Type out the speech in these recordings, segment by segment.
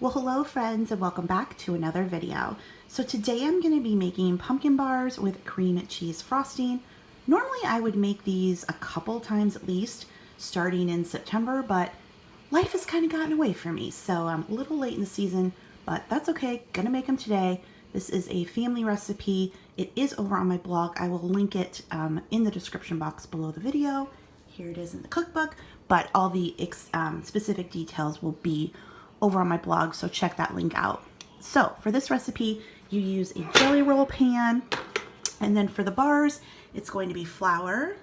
Well, hello friends, and welcome back to another video. So today I'm going to be making pumpkin bars with cream cheese frosting. Normally I would make these a couple times at least starting in September, but life has kind of gotten away from me, so I'm a little late in the season, but that's okay. Gonna make them today. This is a family recipe. It is over on my blog. I will link it in the description box below the video. Here it is in the cookbook, but all the specific details will be over on my blog, so check that link out. So for this recipe, you use a jelly roll pan, and then for the bars, it's going to be flour,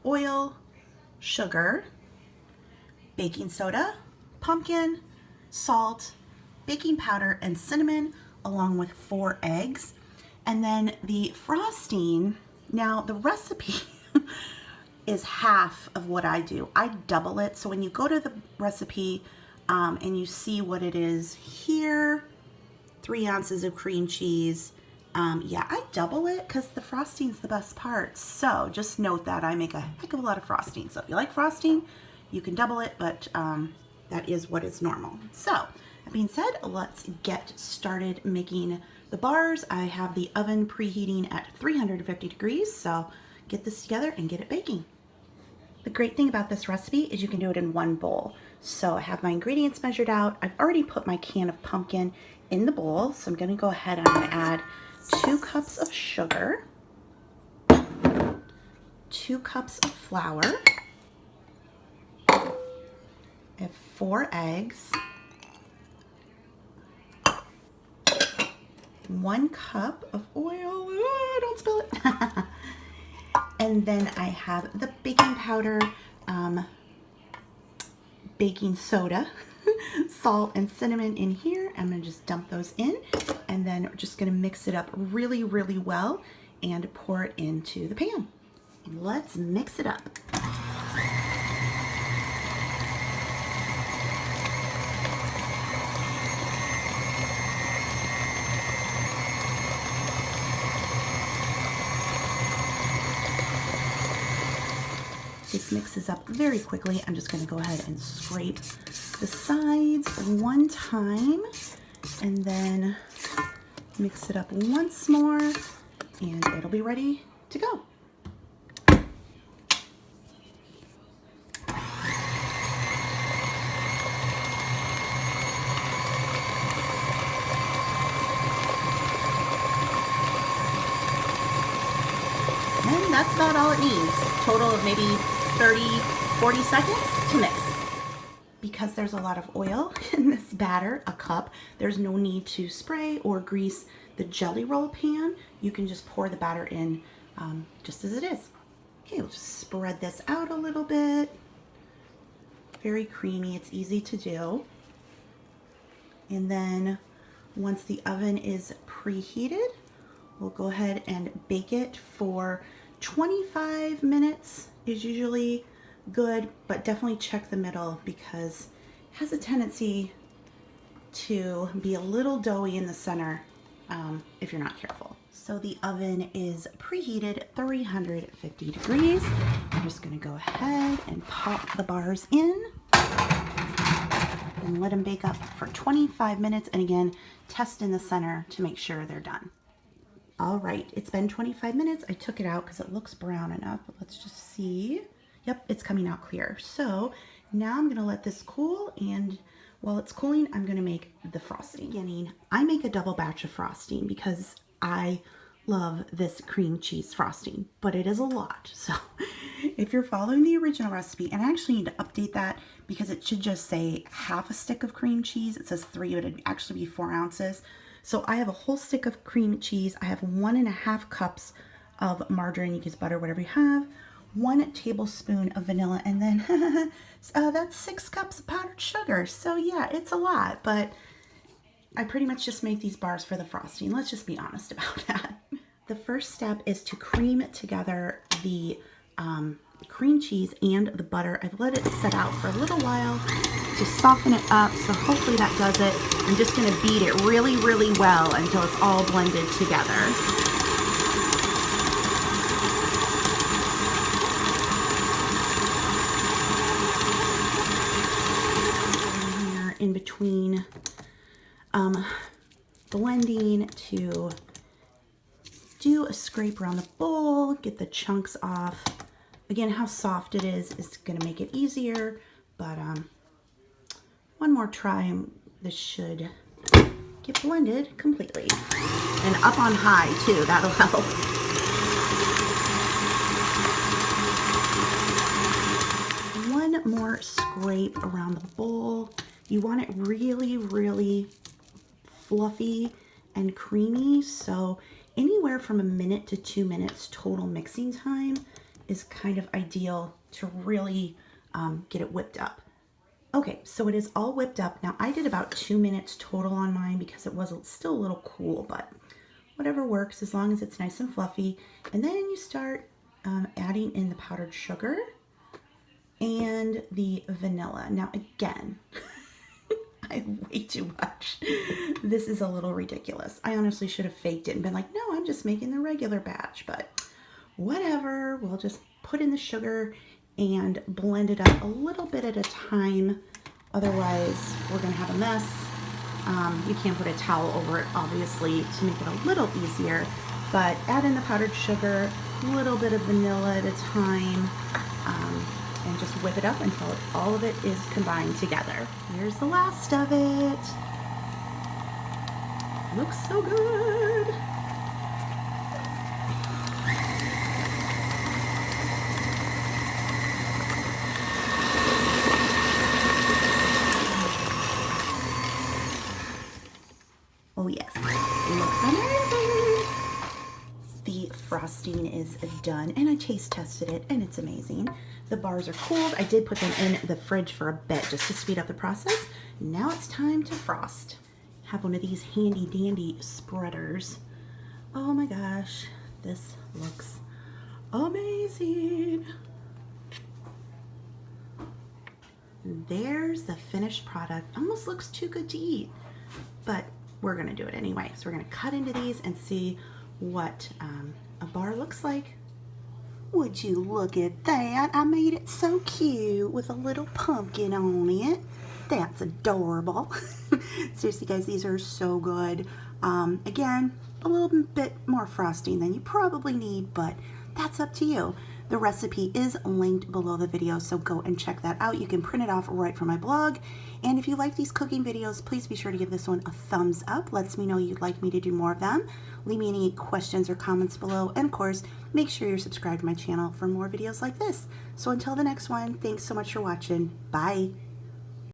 oil, sugar, baking soda, pumpkin, salt, baking powder, and cinnamon, along with 4 eggs. And then the frosting, now the recipe is half of what I do. I double it, so when you go to the recipe, and you see what it is here, 3 ounces of cream cheese. Yeah, I double it because the frosting's the best part. So just note that I make a heck of a lot of frosting. So if you like frosting, you can double it, but that is what is normal. So that being said, let's get started making the bars. I have the oven preheating at 350 degrees, so get this together and get it baking. The great thing about this recipe is you can do it in one bowl. So I have my ingredients measured out. I've already put my can of pumpkin in the bowl. So I'm going to go ahead and I'm going to add 2 cups of sugar, 2 cups of flour, I have 4 eggs, 1 cup of oil, don't spill it, and then I have the baking powder, baking soda, salt, and cinnamon in here. I'm going to just dump those in, and then we're just going to mix it up really, really well and pour it into the pan. Let's mix it up. This mixes up very quickly. I'm just going to go ahead and scrape the sides one time and then mix it up once more, and it'll be ready to go. And that's about all it needs. Total of maybe 30-40 seconds to mix. Because there's a lot of oil in this batter, a cup, there's no need to spray or grease the jelly roll pan. You can just pour the batter in just as it is. Okay, we'll just spread this out a little bit. Very creamy, it's easy to do. And then once the oven is preheated, we'll go ahead and bake it for 25 minutes is usually good, but definitely check the middle because it has a tendency to be a little doughy in the center if you're not careful. So the oven is preheated 350 degrees. I'm just going to go ahead and pop the bars in and let them bake up for 25 minutes. And again, test in the center to make sure they're done. All right, it's been 25 minutes. I took it out because it looks brown enough, but let's just see. Yep, it's coming out clear. So now I'm gonna let this cool, and while it's cooling, I'm gonna make the frosting. Beginning, I make a double batch of frosting because I love this cream cheese frosting, but it is a lot. So if you're following the original recipe, and I actually need to update that because it should just say half a stick of cream cheese. It says 3, but it'd actually be 4 ounces. So I have a whole stick of cream cheese. I have 1.5 cups of margarine. You can use butter, whatever you have. 1 tablespoon of vanilla, and then that's 6 cups of powdered sugar. So yeah, it's a lot, but I pretty much just make these bars for the frosting. Let's just be honest about that. The first step is to cream together the cream cheese and the butter. I've let it set out for a little while to soften it up, so hopefully that does it. I'm just going to beat it really, really well until it's all blended together. In between blending to do a scrape around the bowl, get the chunks off. Again, how soft it is going to make it easier, but one more try and this should get blended completely. And up on high too, that'll help. One more scrape around the bowl. You want it really, really fluffy and creamy, so anywhere from 1 minute to 2 minutes total mixing time is kind of ideal to really get it whipped up. Okay, so it is all whipped up. Now I did about 2 minutes total on mine because it was still a little cool, but whatever works as long as it's nice and fluffy. And then you start adding in the powdered sugar and the vanilla. Now again, I have way too much. This is a little ridiculous. I honestly should have faked it and been like, no, I'm just making the regular batch, but whatever. We'll just put in the sugar and blend it up a little bit at a time. Otherwise, we're gonna have a mess. You can put a towel over it, obviously, to make it a little easier, but add in the powdered sugar, a little bit of vanilla at a time, and just whip it up until all of it is combined together. Here's the last of it. Looks so good. Oh yes, looks amazing. The frosting is done and I taste tested it and it's amazing. The bars are cooled. I did put them in the fridge for a bit just to speed up the process. Now it's time to frost. Have one of these handy dandy spreaders. Oh my gosh, this looks amazing. There's the finished product. Almost looks too good to eat, but we're gonna do it anyway. So we're gonna cut into these and see what a bar looks like. Would you look at that? I made it so cute with a little pumpkin on it. That's adorable. Seriously guys, these are so good. Again, a little bit more frosting than you probably need, but that's up to you. The recipe is linked below the video, so go and check that out. You can print it off right from my blog. And if you like these cooking videos, please be sure to give this one a thumbs up. Lets me know you'd like me to do more of them. Leave me any questions or comments below. And of course, make sure you're subscribed to my channel for more videos like this. So until the next one, thanks so much for watching. Bye.